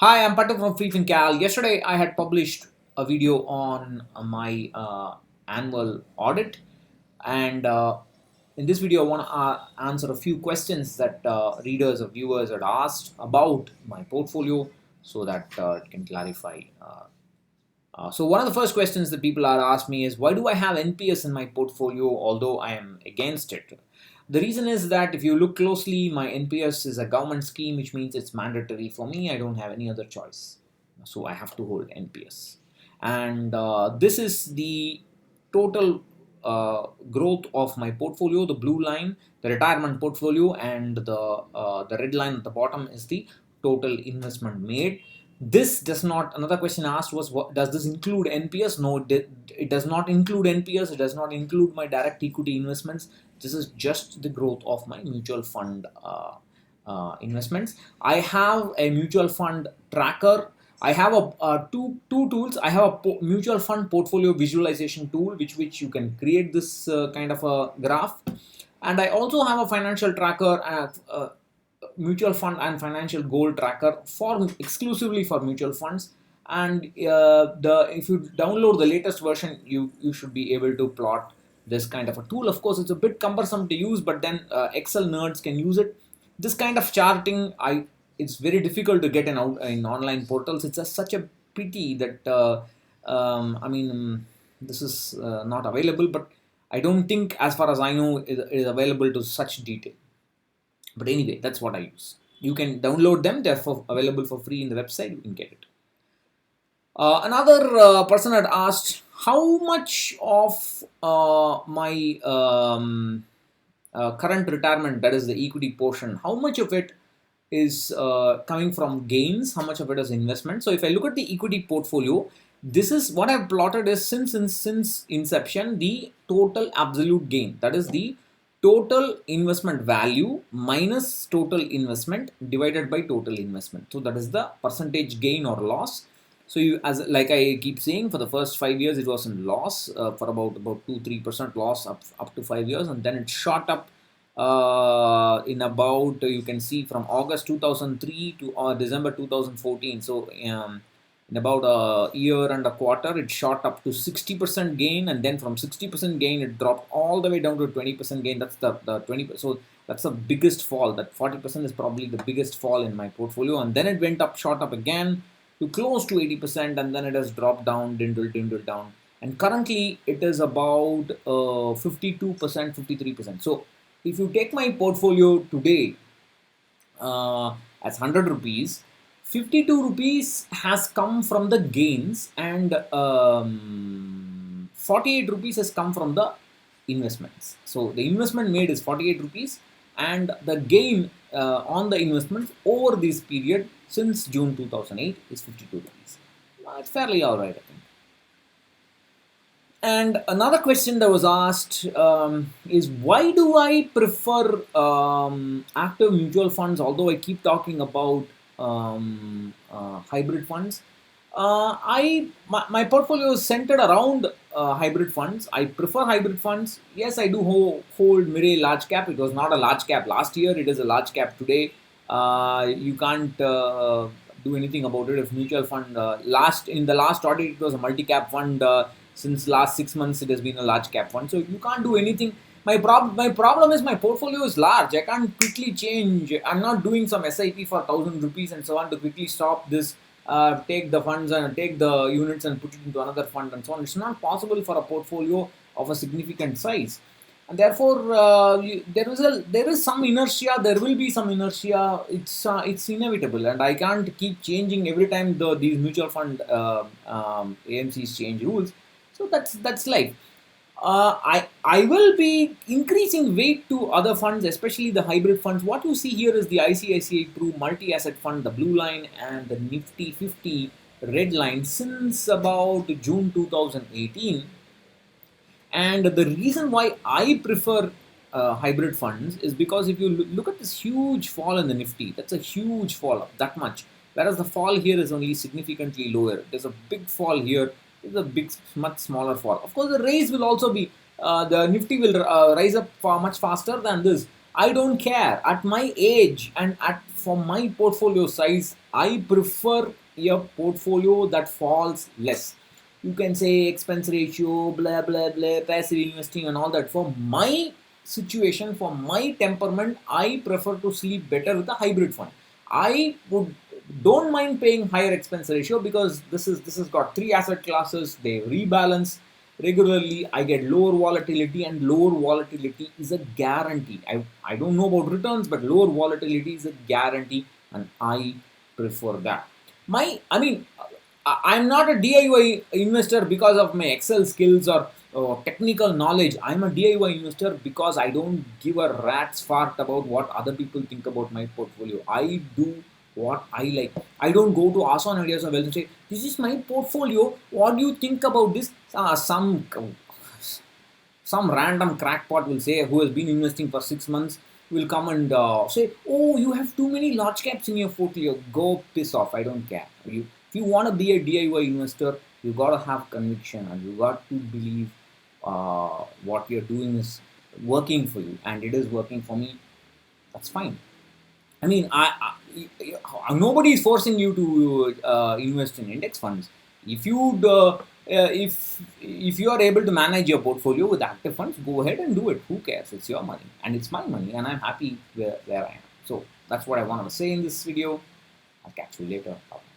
Hi, I'm Patel from FreeFinCal. Yesterday, I had published a video on my annual audit, and in this video, I want to answer a few questions that readers or viewers had asked about my portfolio, so that it can clarify. So one of the first questions that people are asked me is, why do I have NPS in my portfolio although I am against it? The reason is that if you look closely, my NPS is a government scheme, which means it's mandatory for me. I don't have any other choice. So I have to hold NPS. And this is the total growth of my portfolio, the blue line, the retirement portfolio, and the red line at the bottom is the total investment made. This does not, another question asked was, what does this include NPS? No, it does not include NPS. It does not include my direct equity investments. This is just the growth of my mutual fund investments. I have a mutual fund tracker. I have two tools. I have a mutual fund portfolio visualization tool, which you can create this kind of a graph, and I also have a financial tracker, mutual fund and financial goal tracker for exclusively for mutual funds. And the if you download the latest version, you should be able to plot this kind of a tool. Of course, it's a bit cumbersome to use, but then Excel nerds can use it. This kind of charting, it's very difficult to get in online portals. It's such a pity that this is not available, but I don't think, as far as I know, it is available to such detail. But anyway, that's what I use. You can download them. They're available for free in the website. You can get it. Another person had asked how much of my current retirement, that is the equity portion, how much of it is coming from gains, how much of it is investment. So if I look at the equity portfolio, this is what I've plotted is since inception, the total absolute gain, that is the total investment value minus total investment divided by total investment. So that is the percentage gain or loss. So you, as like I keep saying, for the first 5 years it was in loss, for about 2-3% loss up to 5 years, and then it shot up in about, you can see, from August 2003 to December 2014. So in about a year and a quarter, it shot up to 60% gain, and then from 60% gain, it dropped all the way down to 20% gain. That's the 20. So that's the biggest fall. That 40% is probably the biggest fall in my portfolio, and then it went up, shot up again to close to 80%, and then it has dropped down, dwindled down, and currently it is about 52%, 53%. So if you take my portfolio today as 100 rupees, 52 rupees has come from the gains, and 48 rupees has come from the investments. So the investment made is 48 rupees, and the gain on the investments over this period since June 2008 is 52 rupees. It's fairly alright, I think. And another question that was asked is, why do I prefer active mutual funds, although I keep talking about hybrid funds? My portfolio is centered around hybrid funds. I prefer hybrid funds. Yes, I do hold Mirae large cap. It was not a large cap last year. It is a large cap today. You can't do anything about it. If mutual fund in the last audit, it was a multi cap fund. Since last 6 months, it has been a large cap fund. So you can't do anything. My problem is my portfolio is large. I can't quickly change. I'm not doing some SIP for 1,000 rupees and so on to quickly stop this, take the funds and take the units and put it into another fund and so on. It's not possible for a portfolio of a significant size, and therefore there is some inertia. There will be some inertia. It's inevitable, and I can't keep changing every time these mutual fund AMCs change rules. So that's life. I will be increasing weight to other funds, especially the hybrid funds. What you see here is the ICICI Pru multi-asset fund, the blue line, and the Nifty 50 red line since about June 2018. And the reason why I prefer hybrid funds is because if you look at this huge fall in the Nifty, that's a huge fall up that much. Whereas the fall here is only significantly lower. There's a big fall here. There's a much smaller fall. Of course, the raise will also be, the Nifty will rise up much faster than this. I don't care. At my age and for my portfolio size, I prefer a portfolio that falls less. You can say expense ratio, blah blah blah, passive investing, and all that. For my situation, for my temperament, I prefer to sleep better with a hybrid fund. I would don't mind paying higher expense ratio because this has got three asset classes. They rebalance regularly. I get lower volatility, and lower volatility is a guarantee. I don't know about returns, but lower volatility is a guarantee, and I prefer that. I mean, I'm not a DIY investor because of my Excel skills or technical knowledge. I'm a DIY investor because I don't give a rat's fart about what other people think about my portfolio. I do what I like. I don't go to ask on ideas of wealth and say, "This is my portfolio. What do you think about this?" Some random crackpot will say, who has been investing for 6 months, will come and say, "Oh, you have too many large caps in your portfolio. Go piss off. I don't care." If you want to be a DIY investor, you got to have conviction and you got to believe what you're doing is working for you, and it is working for me. That's fine. I mean, nobody is forcing you to invest in index funds. If you if you are able to manage your portfolio with active funds, go ahead and do it. Who cares? It's your money, and it's my money, and I'm happy where I am. So that's what I wanted to say in this video. I'll catch you later. Bye.